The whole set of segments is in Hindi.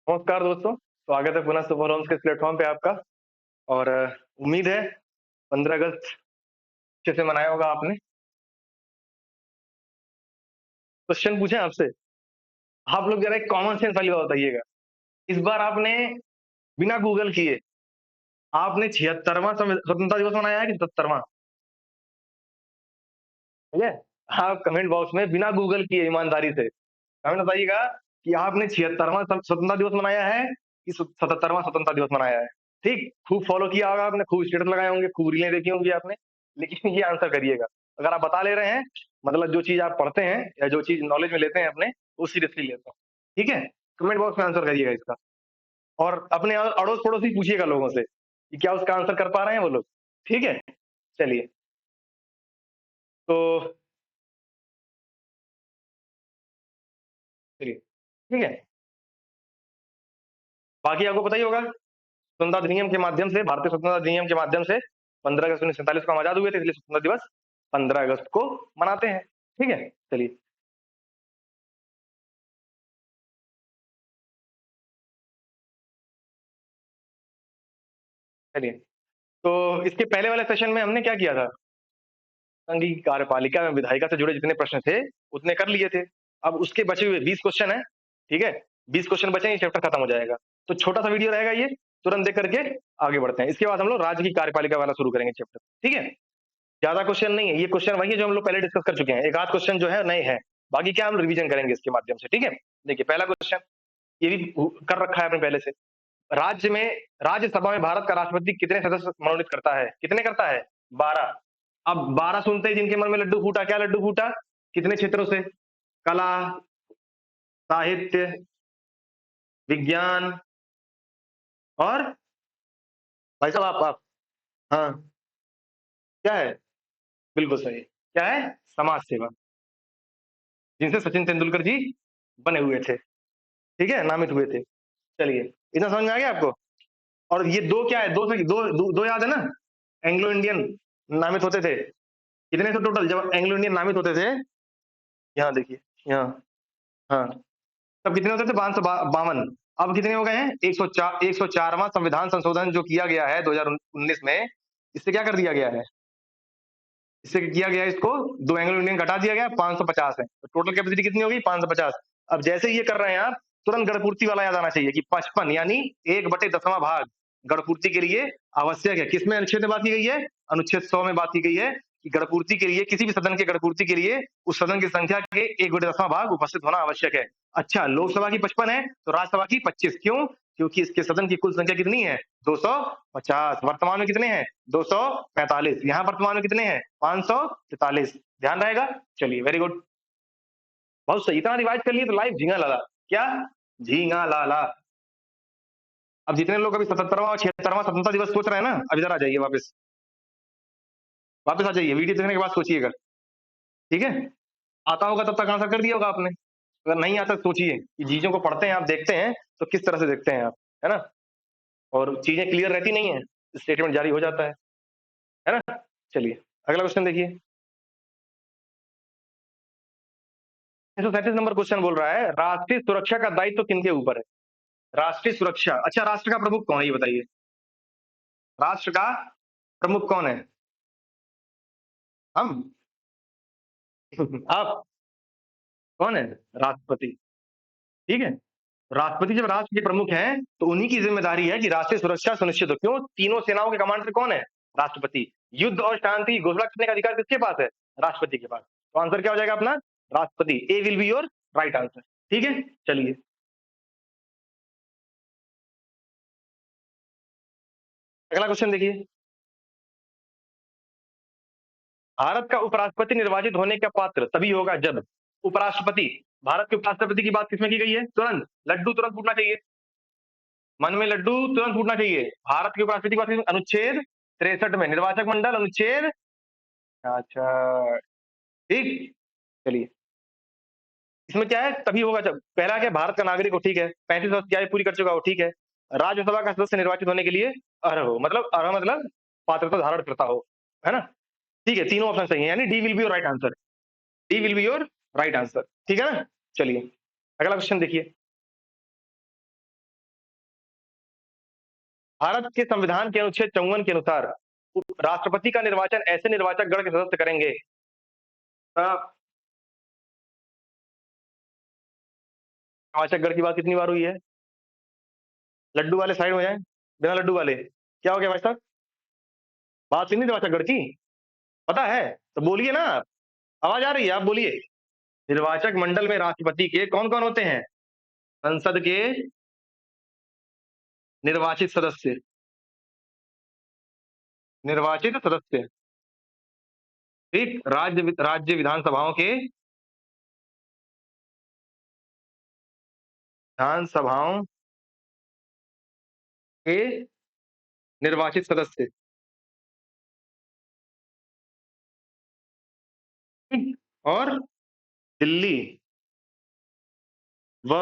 नमस्कार दोस्तों, स्वागत है पुनः सुपर होम्स के इस प्लेटफ़ॉर्म पे आपका। और उम्मीद है 15 अगस्त अच्छे से मनाया होगा आपने। क्वेश्चन पूछें आपसे? आप लोग ज़रा एक कॉमन सेंस वाली बात बताइएगा। इस बार आपने बिना गूगल किए आपने 76वाँ स्वतंत्रता दिवस मनाया है कि 77वाँ? ठीक है? आप कमेंट बॉक्स में बिना गूगल किए ईमानदारी से कमेंट बताइएगा कि आपने 76वाँ स्वतंत्रता दिवस मनाया है कि 77वाँ स्वतंत्रता दिवस मनाया है। ठीक? खूब फॉलो किया होगा आपने, खूब स्टेटस लगाए होंगे, खूब रीलें देखी होंगी आपने, लेकिन ये आंसर करिएगा। अगर आप बता ले रहे हैं, मतलब जो चीज़ आप पढ़ते हैं या जो चीज़ नॉलेज में लेते हैं अपने, वो सीरियसली लेते हैं। ठीक है? कमेंट बॉक्स में आंसर करिएगा इसका। और अपने अड़ोस-पड़ोस भी पूछिएगा लोगों से कि क्या उसका आंसर कर पा रहे हैं वो लोग। ठीक है? चलिए, तो चलिए, ठीक है? बाकी आपको पता ही होगा स्वतंत्रता अधिनियम के माध्यम से, भारतीय स्वतंत्रता अधिनियम के माध्यम से 15 अगस्त 1947 को हम आज़ाद हुए थे, इसलिए स्वतंत्रता दिवस 15 अगस्त को मनाते हैं। ठीक है? चलिए, चलिए। तो इसके पहले वाले सेशन में हमने क्या किया था? संघीय कार्यपालिका में विधायिका से जुड़े जितने प्रश्न थे, उतने कर लिए थे। अब उसके बचे हुए 20 क्वेश्चन हैं, ठीक है? 20 क्वेश्चन बचे हैं, ये चैप्टर खत्म हो जाएगा। तो छोटा-सा वीडियो रहेगा ये, तुरंत देख करके आगे बढ़ते हैं। इसके बाद हम लोग राज्य की कार्यपालिका वाला शुरू करेंगे चैप्टर, ठीक है? ज़्यादा क्वेश्चन नहीं है, ये क्वेश्चन वही है जो हम लोग पहले डिस्कस कर चुके हैं। एक आध क्वेश्चन जो है नए हैं, बाकी क्या हम रिवीजन करेंगे इसके माध्यम से, ठीक है? देखिए पहला क्वेश्चन ये भी कर रखा है आपने पहले से। राज्य में राज्यसभा में भारत का राष्ट्रपति कितने सदस्य मनोनीत करता है? कितने करता है? 12। अब 12 सुनते ही जिनके मन में लड्डू फूटा, क्या लड्डू फूटा? कितने क्षेत्रों से? कला, साहित्य, विज्ञान और भाई साहब आप हाँ, क्या है? बिल्कुल सही। क्या है? समाज सेवा, जिनसे सचिन तेंदुलकर जी बने हुए थे, ठीक है? नामित हुए थे। चलिए, इतना समझ में आ गया आपको? और ये 2 क्या है? 2 से 2 याद है ना? एंग्लो इंडियन नामित होते थे। कितने थे टोटल जब एंग्लो इंडियन नामित होते थे? यहाँ देखिए, यहाँ, हाँ। तब कितने होते थे? 552। अब कितने हो गए हैं? 104वां संविधान संशोधन जो किया गया है 2019 में, इससे क्या कर दिया गया है? इससे किया गया है इसको 2 एंग्लो इंडियन घटा दिया गया, 550 है। तो टोटल कैपेसिटी कितनी होगी? 550। अब जैसे ही ये कर रहे हैं आप, तुरंत गणपूर्ति वाला याद आना चाहिए कि 55 यानी 1/10वां भाग गणपूर्ति के लिए आवश्यक है। किसमें अनुच्छेद में बात की गई है? अनुच्छेद 100 में बात की गई है कि गणपूर्ति के लिए, किसी भी सदन के गणपूर्ति के लिए उस सदन की संख्या के 1/10वां भाग उपस्थित होना आवश्यक है। अच्छा, लोकसभा की 55 है, तो राज्यसभा की 25। क्यों? क्योंकि इसके सदन की कुल संख्या कितनी है? 250। वर्तमान में कितने हैं? 245। यहाँ वर्तमान में कितने हैं? 543। ध्यान रहेगा? चलिए, वेरी गुड। बहुत सही। इतना रिवाइज कर लिए तो लाइव झींगा लाला। क्या? झींगा लाला। अब जितने लोग अभी 77वां और 76वां स्वतंत्रता दिवस सोच रहे हैं ना, अब इधर आ जाइए वापस। वापस आ जाइए, वीडियो देखने के बाद सोचिएगा, ठीक है? आता होगा तब तक आंसर कर दिया होगा आपने। अगर नहीं आता तो सोचिए कि चीज़ों को पढ़ते हैं आप, देखते हैं, तो किस तरह से देखते हैं आप, है ना? और चीज़ें क्लियर रहती नहीं है, स्टेटमेंट जारी हो जाता है ना? चलिए, अगला क्वेश्चन देखिए। 137 नंबर क्वेश्चन बोल रहा है, राष्ट्रीय सुरक्षा का दायित्व किनके ऊपर है? राष्ट्रीय सुरक्षा, अच्छा राष्ट्र का प्रमुख कौन है ये बताइए? राष्ट्र का प्रमुख कौन है? हम? आप? कौन है? राष्ट्रपति, ठीक है? राष्ट्रपति जब राष्ट्र के प्रमुख हैं, तो उन्हीं की जिम्मेदारी है कि राष्ट्रीय सुरक्षा सुनिश्चित हो। क्यों? तीनों सेनाओं के कमांडर कौन है? राष्ट्रपति। युद्ध और शांति की घोषणा करने का अधिकार किसके पास है? राष्ट्रपति के पास। तो आंसर क्या हो जाएगा अपना? राष्ट्रपति। A will be your right answer. ठीक है? चलिए, अगला क्वेश्चन देखिए। भारत का उपराष्ट्रपति निर्वाचित होने का पात्र तभी होगा जब उपराष्ट्रपति, भारत के उपराष्ट्रपति की बात किसमें की गई है? तुरंत लड्डू तुरंत फूटना चाहिए, मन में लड्डू तुरंत फूटना चाहिए। भारत के उपराष्ट्रपति की बात अनुच्छेद 63 में, निर्वाचक मंडल अनुच्छेद, अच्छा, ठीक। चलिए, इसमें क्या है? तभी होगा जब पहला क्या, भारत का नागरिक हो, ठीक है, 35 वर्ष की आयु पूरी कर चुका हो, ठीक है, राज्यसभा का सदस्य निर्वाचित होने के लिए अर्ह हो, मतलब अर्ह मतलब पात्रता धारण करता हो, है ना? ठीक है, तीनों ऑप्शन सही है, यानी D will be your right answer. D will be your right answer, ठीक है ना? चलिए, अगला क्वेश्चन देखिए। भारत के संविधान के अनुच्छेद 54 के अनुसार राष्ट्रपति का निर्वाचन ऐसे निर्वाचक गण के सदस्य करेंगे। निर्वाचक गण की बात कितनी बार हुई है? लड्डू वाले साइड हो जाए, बिना लड्डू वाले। क्या हो गया भाई साहब? बात नहीं निर्वाचक गण की, पता है तो बोलिए ना। आवाज आ रही है, आप बोलिए। निर्वाचक मंडल में राष्ट्रपति के कौन कौन होते हैं? संसद के निर्वाचित सदस्य, निर्वाचित सदस्य, ठीक। राज्य विधानसभाओं के निर्वाचित सदस्य, ठीक? और दिल्ली व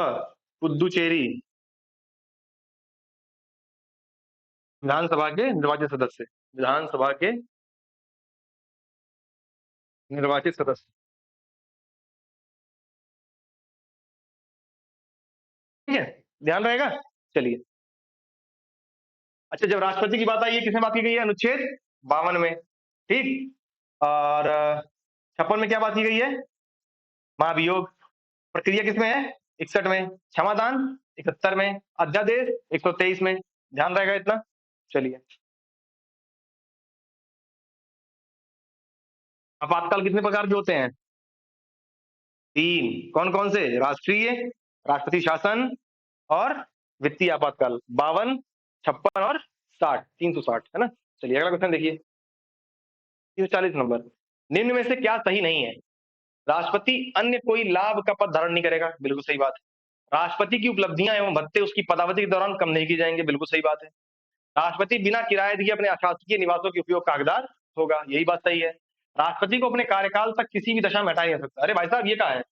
पुदुचेरी विधानसभा के निर्वाचित सदस्य, विधानसभा के निर्वाचित सदस्य, ठीक है, ध्यान रहेगा। चलिए, अच्छा, जब राष्ट्रपति की बात आई है, किसमें बात की गई है? अनुच्छेद 52 में, ठीक। और 56 में क्या बात की गई है? महाभियोग। प्रक्रिया किसमें है? 61 में। क्षमादान 71 में। अध्यादेश 123 में। ध्यान रहेगा इतना। चलिए, आपातकाल कितने प्रकार के होते हैं? 3। कौन कौन से? राष्ट्रीय, राष्ट्रपति शासन और वित्तीय आपातकाल। 52, 56 और 60, 360, है ना। चलिए, अगला क्वेश्चन देखिए, 340 नंबर। निम्न में से क्या सही नहीं है? राष्ट्रपति अन्य कोई लाभ का पद धारण नहीं करेगा। बिल्कुल सही बात है। राष्ट्रपति की उपलब्धियां एवं भत्ते उसकी पदावधि के दौरान कम नहीं की जाएंगे। बिल्कुल सही बात है। राष्ट्रपति बिना किराए दिए अपने अशासकीय निवासों के उपयोग का हकदार होगा। यही बात सही है। राष्ट्रपति को अपने कार्यकाल तक किसी भी दशा में हटाया नहीं जा सकता। अरे भाई साहब, ये कहा है?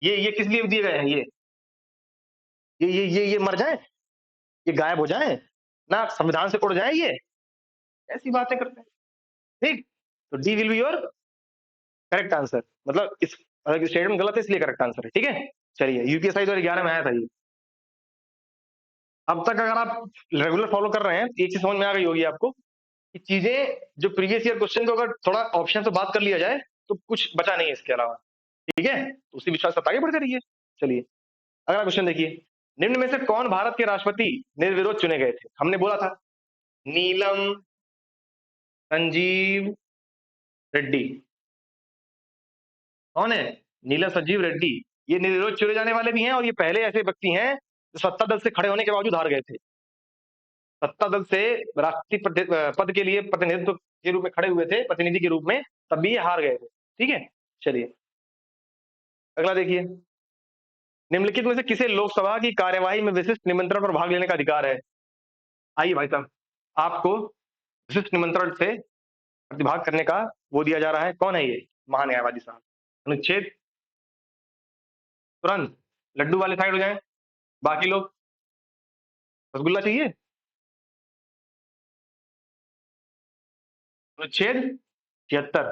ये किस लिए दिए गए हैं? ये मर जाए, ये गायब हो जाए ना, संविधान से उड़ जाए, ये ऐसी बातें करते हैं, ठीक। तो D will be your correct answer. मतलब इस स्टेटमेंट गलत है, इसलिए करेक्ट आंसर है, ठीक है। चलिए, यूपीएससी 2011 में आया था ये। अब तक अगर आप रेगुलर फॉलो कर रहे हैं तो एक चीज समझ में आ गई होगी आपको कि चीजें जो प्रीवियस ईयर क्वेश्चन को अगर थोड़ा ऑप्शन से बात कर लिया जाए तो कुछ बचा नहीं है इसके अलावा, ठीक है। तो उसी विश्वास से आगे बढ़ते रहिए। चलिए, अगला क्वेश्चन देखिए। निम्न में से कौन भारत के राष्ट्रपति निर्विरोध चुने गए थे? हमने बोला था नीलम संजीव रेड्डी। कौन है? नीलम संजीव रेड्डी। ये निर्विरोध चुने जाने वाले भी हैं और ये पहले ऐसे व्यक्ति हैं जो सत्ता दल से खड़े होने के बावजूद हार गए थे। सत्ता दल से राष्ट्रपति पद के लिए प्रतिनिधित्व के रूप में खड़े हुए थे, प्रतिनिधि के रूप में, तब भी ये हार गए थे, ठीक है। चलिए, अगला देखिए। निम्नलिखित में से किसे लोकसभा की कार्यवाही में विशिष्ट निमंत्रण पर भाग लेने का अधिकार है? आइए भाई साहब, आपको विशिष्ट निमंत्रण से प्रतिभाग करने का वो दिया जा रहा है। कौन है ये? महान्यायवादी साहब। अनुच्छेद, तुरंत लड्डू वाले साइड हो जाए, बाकी लोग रसगुल्ला चाहिए। अनुच्छेद 76,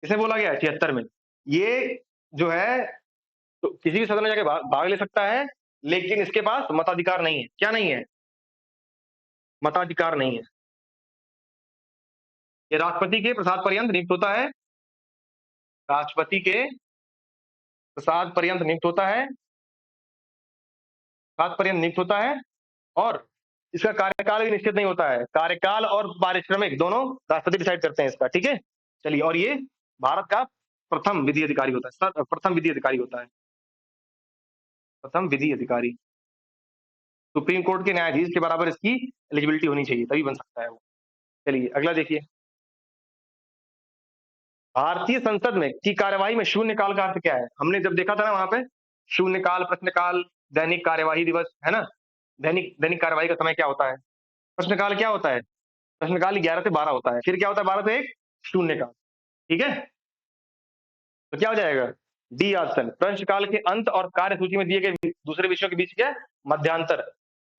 इसे बोला गया है 76 में। ये जो है, तो किसी भी सदन में जाके भाग ले सकता है, लेकिन इसके पास मताधिकार नहीं है। क्या नहीं है? मताधिकार नहीं है। ये राष्ट्रपति के प्रसाद पर्यंत नियुक्त होता है। राष्ट्रपति के प्रसाद पर्यंत नियुक्त होता है, प्रसाद पर्यंत नियुक्त होता है। और इसका कार्यकाल भी निश्चित नहीं होता है। कार्यकाल और पारिश्रमिक दोनों राष्ट्रपति डिसाइड करते हैं इसका, ठीक है। चलिए, और ये भारत का प्रथम विधि अधिकारी होता है। प्रथम विधि अधिकारी होता है, प्रथम विधि अधिकारी। सुप्रीम कोर्ट के न्यायाधीश के बराबर इसकी एलिजिबिलिटी होनी चाहिए, तभी बन सकता है वो। चलिए, अगला देखिए। भारतीय संसद में की कार्यवाही में शून्यकाल का अर्थ क्या है? हमने जब देखा था ना वहां पे, शून्यकाल, प्रश्नकाल, दैनिक कार्यवाही दिवस, है ना। दैनिक दैनिक कार्यवाही का समय क्या होता है? प्रश्नकाल क्या होता है? प्रश्नकाल 11 से 12 होता है। फिर क्या होता है? 12 से 1 शून्यकाल, ठीक है। तो क्या हो जाएगा? D option. प्रश्नकाल के अंत और कार्य सूची में दिए गए दूसरे विषयों के बीच क्या मध्यांतर।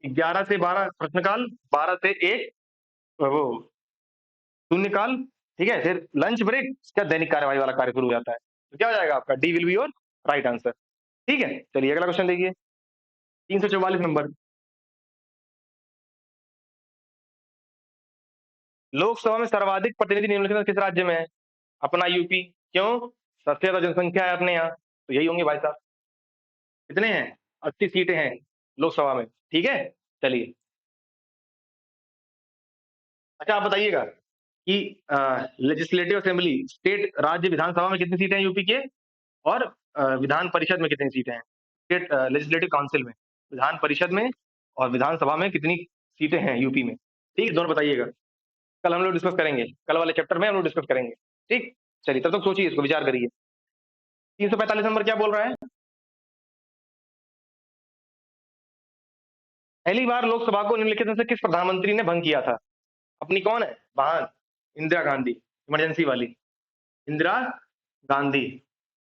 11 से 12 प्रश्नकाल, 12 से 1 वो शून्यकाल, ठीक है। फिर लंच ब्रेक, क्या दैनिक कार्यवाही वाला कार्य शुरू हो जाता है। तो क्या हो जाएगा आपका? D will be your right answer, ठीक है। चलिए, अगला क्वेश्चन देखिए, 344 नंबर। लोकसभा में सर्वाधिक प्रतिनिधि निम्नलिखित किस राज्य में है? अपना यूपी। क्यों? सबसे ज्यादा जनसंख्या है अपने यहाँ, तो यही होंगे भाई साहब। कितने हैं? 80 सीटें हैं लोकसभा में, ठीक है? चलिए। अच्छा, आप बताइएगा कि लेजिस्लेटिव असेंबली, स्टेट राज्य विधानसभा में कितनी सीटें हैं यूपी के? और विधान परिषद में कितनी सीटें हैं? स्टेट लेजिस्लेटिव काउंसिल में, विधान परिषद में और विधानसभा में कितनी सीटें हैं यूपी में? ठीक, दोनों बताइएगा। कल हम लोग डिस्कस करेंगे, कल वाले चैप्टर में हम लोग डिस्कस करेंगे। ठीक? चलिए, तब तक सोचिए, इसको विचार करिए। 345 नंबर क्या बोल रहा है? पहली बार लोकसभा को निम्नलिखित में से किस प्रधानमंत्री ने भंग किया था? अपनी कौन है? महान इंदिरा गांधी, इमरजेंसी वाली इंदिरा गांधी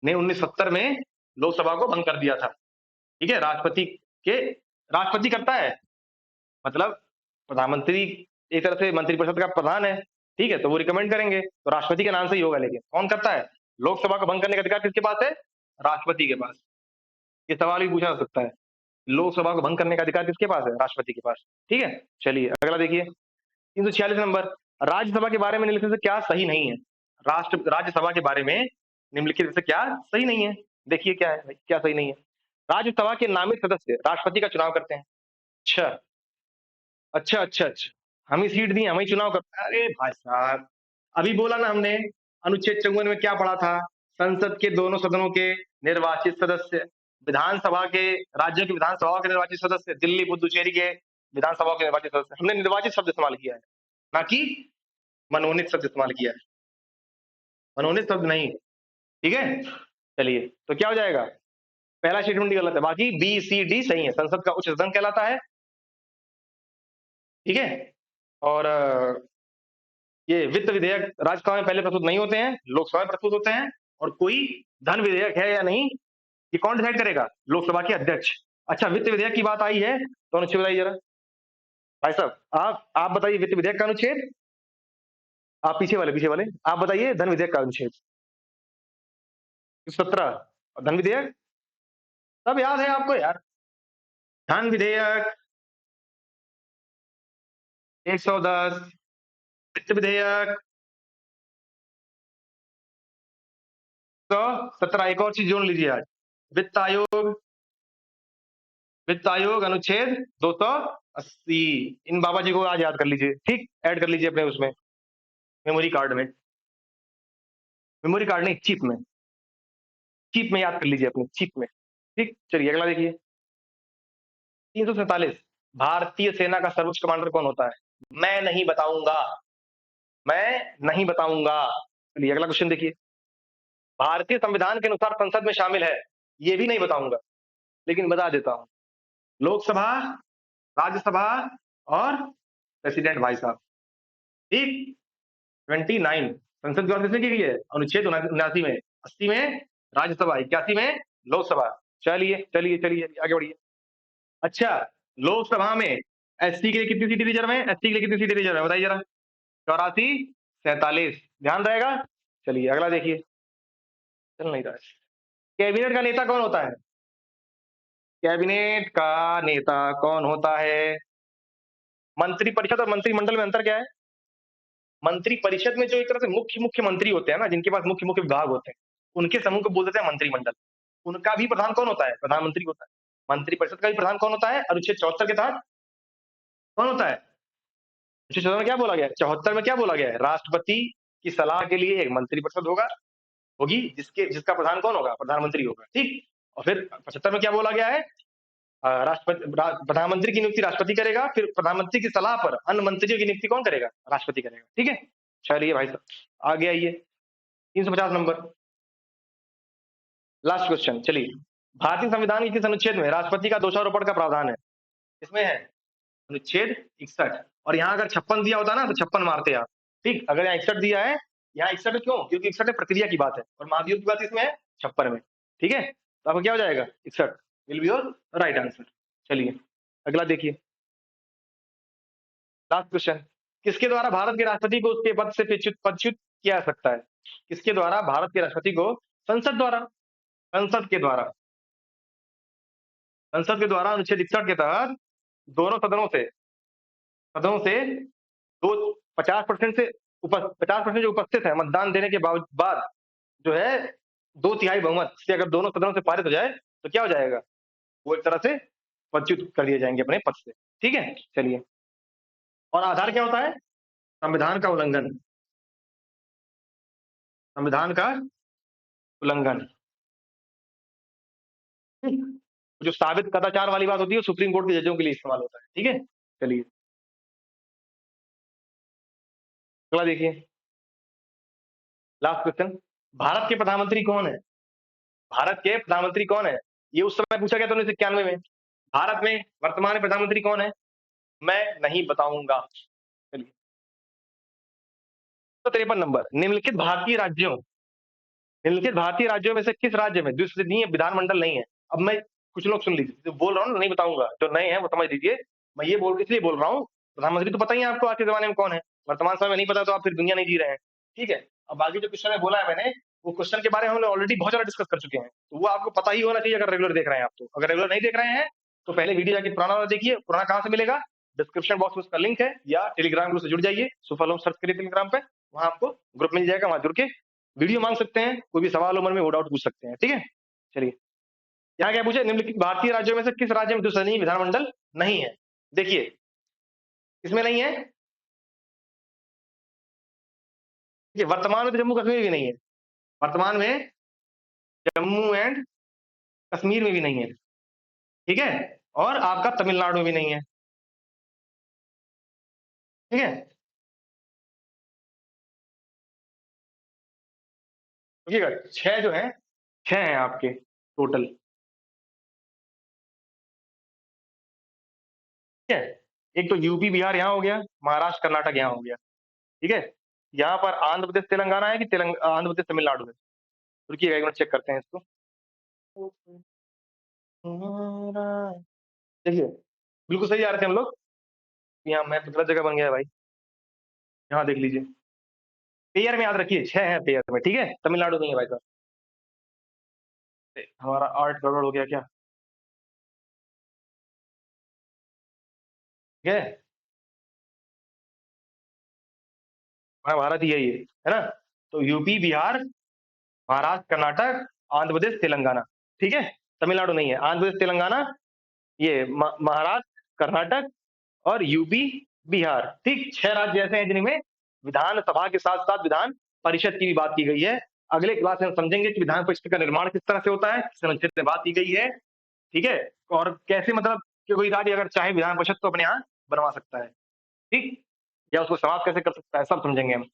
ने 1970 में लोकसभा को भंग कर दिया था। ठीक है? के राष्ट्रपति करता है, मतलब प्रधानमंत्री एक तरह से मंत्रिपरिषद का प्रधान है, ठीक है? तो वो रिकमेंड करेंगे, तो राष्ट्रपति के नाम से ही होगा, लेकिन कौन करता है? लोकसभा को भंग करने का अधिकार किसके पास है? राष्ट्रपति के पास। ये सवाल भी पूछा जा सकता है, लोकसभा को भंग करने का अधिकार किसके पास है? राष्ट्रपति के पास। ठीक है? चलिए, अगला देखिए। 346 नंबर, राज्यसभा के बारे में निम्नलिखित में से क्या सही नहीं है? राज्यसभा के बारे में निम्नलिखित में से क्या सही नहीं है? देखिए क्या है भाई, क्या सही नहीं है? राज्यसभा के नामित सदस्य राष्ट्रपति का चुनाव करते हैं। अच्छा, अच्छा, अच्छा, अच्छा। हम ही सीट दी, हम ही चुनाव करते हैं। अरे भाई साहब! अभी बोला ना हमने, अनुच्छेद 54 में क्या पढ़ा था? संसद के दोनों सदनों के निर्वाचित सदस्य, विधानसभा के राज्यों की विधानसभाओं के निर्वाचित सदस्य, दिल्ली, पुदुचेरी के विधानसभाओं के निर्वाचित सदस्य। हमने निर्वाचित शब्द इस्तेमाल किया है, ना कि मनोनीत शब्द इस्तेमाल किया है। मनोनीत शब्द नहीं, ठीक है? चलिए, तो क्या हो जाएगा? पहला स्टेटमेंट ही गलत है, बाकी बी, सी, डी सही है। संसद का उच्च सदन कहलाता है, ठीक है? और ये वित्त विधेयक राज्यसभा में पहले प्रस्तुत नहीं होते हैं, लोकसभा में प्रस्तुत होते हैं। और कोई धन विधेयक है या नहीं, ये कौन डिसाइड करेगा? लोकसभा के अध्यक्ष। अच्छा, वित्त विधेयक की बात आई है, तो अनुच्छेद बताइए जरा। भाई साहब, आप बताइए वित्त विधेयक का अनुच्छेद। आप पीछे वाले आप बताइए धन विधेयक का अनुच्छेद। 17। और धन विधेयक सब याद है आपको यार। धन विधेयक 110, वित्त विधेयक 117। एक और चीज जोड़ लीजिए आज, वित्त आयोग, वित्त आयोग अनुच्छेद 280। इन बाबा जी को आज याद कर लीजिए, ठीक? ऐड कर लीजिए अपने उसमें, मेमोरी कार्ड में। मेमोरी कार्ड नहीं, चिप में याद कर लीजिए, अपनी चिप में। ठीक, चलिए अगला देखिए। 347, भारतीय सेना का सर्वोच्च कमांडर कौन होता है? मैं नहीं बताऊंगा, मैं नहीं बताऊंगा। चलिए अगला क्वेश्चन देखिए। भारतीय संविधान के अनुसार संसद में शामिल है, ये भी नहीं बताऊंगा, लेकिन बता देता हूं। लोकसभा, राज्यसभा और प्रेसिडेंट भाई साहब। ठीक, 29 संसद द्वारा किसने की गई है? अनुच्छेद 79 में, 80 में राज्यसभा, 81 में लोकसभा। चलिए चलिए चलिए, आगे बढ़िए। अच्छा, लोकसभा में एससी के लिए कितनी सीटें रिजर्व है? एससी के लिए कितनी सीटें रिजर्व है, बताइए जरा। 84, 47, ध्यान रहेगा। चलिए अगला देखिए। चल नहीं रहा है। कैबिनेट का नेता कौन होता है? कैबिनेट का नेता कौन होता है? मंत्रिपरिषद और मंत्रिमंडल में अंतर क्या है? मंत्रिपरिषद में जो एक तरह से मुख्य मुख्य मंत्री होते हैं ना, जिनके पास मुख्य मुख्य विभाग होते हैं, उनके समूह को बोल देते हैं मंत्रिमंडल। उनका भी प्रधान कौन होता है? प्रधानमंत्री होता है। मंत्रिपरिषद का भी प्रधान कौन होता है? अनुच्छेद 74 के तहत कौन होता है? अनुच्छेद 74 में क्या बोला गया है? 74 में क्या बोला गया है? राष्ट्रपति की सलाह के लिए एक मंत्रिपरिषद होगी, जिसका प्रधान कौन होगा? प्रधानमंत्री होगा, ठीक? और फिर 75 में क्या बोला गया है? प्रधानमंत्री की नियुक्ति राष्ट्रपति करेगा, फिर प्रधानमंत्री की सलाह पर अन्य मंत्रियों की नियुक्ति कौन करेगा? राष्ट्रपति करेगा, ठीक है? चलिए भाई साहब, आगे आइए। 350 नंबर, लास्ट क्वेश्चन। चलिए, भारतीय संविधान के किस अनुच्छेद में राष्ट्रपति का दोषारोपण का प्रावधान है? इसमें है अनुच्छेद 61। और यहाँ अगर 56 दिया होता ना, तो 56 मारते आप, ठीक? अगर यहाँ 61 दिया है, यहाँ 61 क्यों? क्योंकि 61 में प्रक्रिया की बात है, और महाभियोग की बात इसमें है 56 में, ठीक है? तो आपको क्या हो जाएगा? 61 will be your right answer. चलिए अगला देखिए, लास्ट क्वेश्चन। किसके द्वारा भारत के राष्ट्रपति को उसके पद से पदच्युत किया जा सकता है? किसके द्वारा भारत के राष्ट्रपति को? संसद द्वारा। संसद के द्वारा, संसद के द्वारा अनुच्छेद 61 के तहत दोनों सदनों से दो 50% से 50% जो उपस्थित है मतदान देने के बाद जो है 2/3 बहुमत से अगर दोनों सदनों से पारित हो जाए तो क्या हो जाएगा? वो एक तरह से पदच्युत कर दिए जाएंगे अपने पद से। ठीक है, चलिए। और आधार क्या होता है? संविधान का उल्लंघन। संविधान का उल्लंघन। जो साबित कदाचार वाली बात होती है, सुप्रीम कोर्ट के जजों के लिए इस्तेमाल होता है। ठीक है, चलिए अगला देखिए। Last question. भारत के प्रधानमंत्री कौन है? भारत के प्रधानमंत्री कौन है? ये उस समय पूछा गया था 1991 में। भारत में वर्तमान प्रधानमंत्री कौन है? मैं नहीं बताऊंगा। चलिए। तो 53 नंबर। निम्नलिखित भारतीय राज्यों में से किस राज्य में द्विसदनीय विधानमंडल नहीं है? अब मैं कुछ लोग सुन लीजिए, जो बोल रहा हूँ नहीं बताऊंगा, जो नए हैं वो समझ लीजिए। मैं ये इसलिए बोल रहा हूँ, प्रधानमंत्री तो पता ही है आपको आज के जमाने में कौन है। वर्तमान समय में नहीं पता तो आप फिर दुनिया नहीं जी रहे हैं। ठीक है। अब बाकी जो क्वेश्चन में बोला है मैंने, वो क्वेश्चन के बारे में हमने ऑलरेडी बहुत ज्यादा डिस्कस कर चुके हैं, तो वो आपको पता ही होना चाहिए अगर रेगुलर देख रहे हैं आप। तो अगर रेगुलर नहीं देख रहे हैं तो पहले वीडियो जाके पुराना वाला देखिए। पुराना कहाँ से मिलेगा? डिस्क्रिप्शन बॉक्स में उसका लिंक है, या टेलीग्राम ग्रुप से जुड़ जाइए, सुफल होम सर्च करिए टेलीग्राम पे, वहां आपको ग्रुप मिल जाएगा, वहां जुड़ के वीडियो मांग सकते हैं, कोई भी सवाल हो मन में वो डाउट पूछ सकते हैं। ठीक है, चलिए। यहाँ क्या पूछे? निम्नलिखित भारतीय राज्यों में से किस राज्य में द्विसदनीय विधानमंडल नहीं है? देखिए, इसमें नहीं है। ये वर्तमान में तो जम्मू कश्मीर भी नहीं है। वर्तमान में जम्मू एंड कश्मीर में भी नहीं है। ठीक है। और आपका तमिलनाडु में भी नहीं है। ठीक है। देखिएगा, 6 जो है, 6 हैं आपके टोटल। ठीक है। एक तो यूपी बिहार यहाँ हो गया, महाराष्ट्र कर्नाटक यहाँ हो गया। ठीक है। यहाँ पर आंध्र प्रदेश तेलंगाना है कि आंध्र प्रदेश तमिलनाडु है? रुकिएगा, एक मिनट चेक करते हैं इसको। देखिए, बिल्कुल सही आ रहे थे हम लोग। यहाँ मैप गलत जगह बन गया है भाई। यहाँ देख लीजिए, पेयर में याद रखिए 6 है पेयर में। ठीक है, तमिलनाडु नहीं है भाई साहब। हमारा आर्ट गड़बड़ हो गया क्या? ठीक है, हमारा भारत ही यही है ना? तो यूपी बिहार महाराष्ट्र कर्नाटक आंध्र प्रदेश तेलंगाना। ठीक है, तमिलनाडु नहीं है। आंध्र प्रदेश तेलंगाना, ये महाराष्ट्र कर्नाटक और यूपी बिहार। ठीक, 6 राज्य ऐसे हैं जिनमें विधानसभा के साथ साथ विधान परिषद की भी बात की गई है। अगले क्लास में हम समझेंगे कि विधान परिषद का निर्माण किस तरह से होता है, किस अनुच्छेद में बात की गई है। ठीक है। और कैसे, मतलब कि कोई राज्य अगर चाहे विधान परिषद तो अपने यहाँ बनवा सकता है। ठीक, या उसको समाप्त कैसे कर सकता है, सब समझेंगे हम।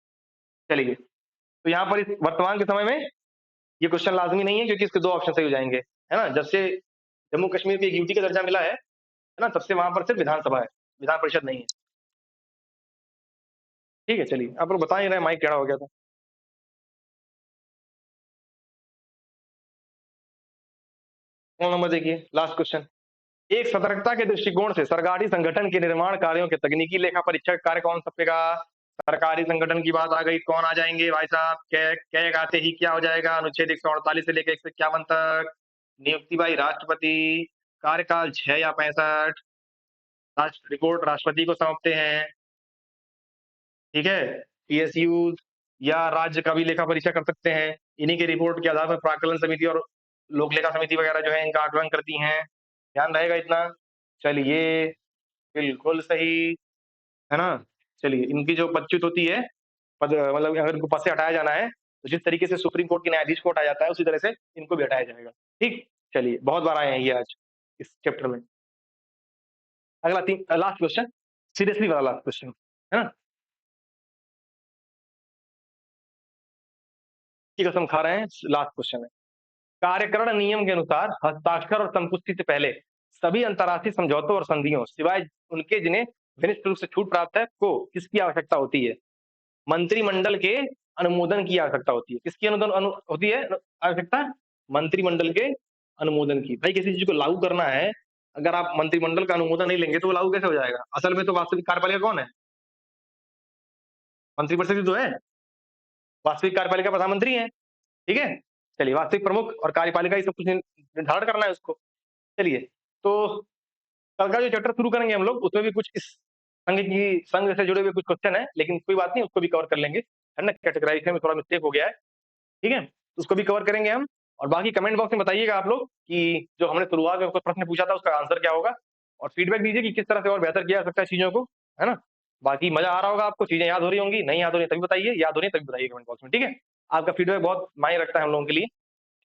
चलिए, तो यहाँ पर इस वर्तमान के समय में ये क्वेश्चन लाजमी नहीं है, क्योंकि इसके 2 ऑप्शन सही हो जाएंगे, है ना? जब से जम्मू कश्मीर को एक यूटी का दर्जा मिला है ना, तब से वहां पर सिर्फ विधानसभा है, विधान परिषद नहीं है। ठीक है, चलिए। आप लोग बता ही रहे, माइक टेढ़ा हो गया था। 9 नंबर देखिए, लास्ट क्वेश्चन। एक सतर्कता के दृष्टिकोण से सरकारी संगठन के निर्माण कार्यों के तकनीकी लेखा परीक्षक कार्य कौन सौंपेगा? सरकारी संगठन की बात आ गई, कौन आ जाएंगे भाई साहब? कैग आते ही क्या हो जाएगा? अनुच्छेद 148 से लेकर 151 तक। नियुक्ति भाई राष्ट्रपति। कार्यकाल 6 या 65। राष्ट्र रिपोर्ट राष्ट्रपति को सौंपते हैं। ठीक है। पीएसयू या राज्य का भी लेखा परीक्षा कर सकते हैं। इन्हीं के रिपोर्ट के आधार पर प्राक्कलन समिति और लोक लेखा समिति वगैरह जो है इनका आकलन करती हैं। ध्यान रहेगा इतना। चलिए, बिल्कुल सही, है ना? चलिए, इनकी जो पदच्युत होती है, पद मतलब अगर इनको पद से हटाया जाना है, तो जिस तरीके से सुप्रीम कोर्ट के न्यायाधीश को हटाया जाता है, उसी तरह से इनको भी हटाया जाएगा। ठीक, चलिए, बहुत बार आए हैं ये आज इस चैप्टर में। अगला लास्ट क्वेश्चन, सीरियसली वाला लास्ट क्वेश्चन, है ना? की कसम खा रहे हैं, लास्ट क्वेश्चन है। कार्यकरण नियम के अनुसार हस्ताक्षर और संपुष्टि से पहले सभी अंतर्राष्ट्रीय समझौतों और संधियों सिवाय उनके जिन्हें विनिश्चित रूप से छूट प्राप्त है को किसकी आवश्यकता होती है? मंत्रिमंडल के अनुमोदन की आवश्यकता होती है। किसकी होती है आवश्यकता? मंत्रिमंडल के अनुमोदन की। भाई किसी चीज को लागू करना है, अगर आप मंत्रिमंडल का अनुमोदन नहीं लेंगे तो वो लागू कैसे हो जाएगा? असल में तो वास्तविक कार्यपालिका कौन है? मंत्रिपरिषद ही तो है। वास्तविक कार्यपालिका प्रधानमंत्री है। ठीक है। चलिए, वास्तविक प्रमुख और कार्यपालिका ये सब कुछ निर्धारण करना है उसको। चलिए, तो कल का जो चैप्टर शुरू करेंगे हम लोग, उसमें भी कुछ इस संघ से जुड़े हुए कुछ क्वेश्चन है, लेकिन कोई बात नहीं, उसको भी कवर कर लेंगे, है ना? कैटेगराइज़ेशन में थोड़ा मिस्टेक हो गया है, ठीक है? तो उसको भी कवर करेंगे हम और बाकी कमेंट बॉक्स में बताइएगा आप लोग कि जो हमने शुरुआत में कोई प्रश्न पूछा था, उसका आंसर क्या होगा और फीडबैक दीजिए कि किस तरह से और बेहतर किया जा सकता है चीज़ों को, है ना? बाकी मज़ा आ रहा होगा आपको, चीज़ें याद हो रही होंगी, नहीं याद हो रही तभी बताइए, याद हो रही है तभी बताइए कमेंट बॉक्स में, ठीक है? आपका फीडबैक बहुत मायने रखता है हम लोगों के लिए,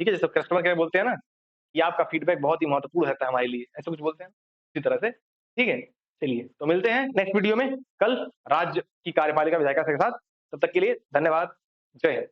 ठीक है? जैसे कस्टमर केयर बोलते हैं ना कि आपका फीडबैक बहुत ही महत्वपूर्ण रहता है हमारे लिए, ऐसा कुछ बोलते हैं, इसी तरह से, ठीक है? चलिए, तो मिलते हैं नेक्स्ट वीडियो में कल राज्य की कार्यपालिका विधायिका के साथ, तब तक के लिए धन्यवाद, जय हिंद।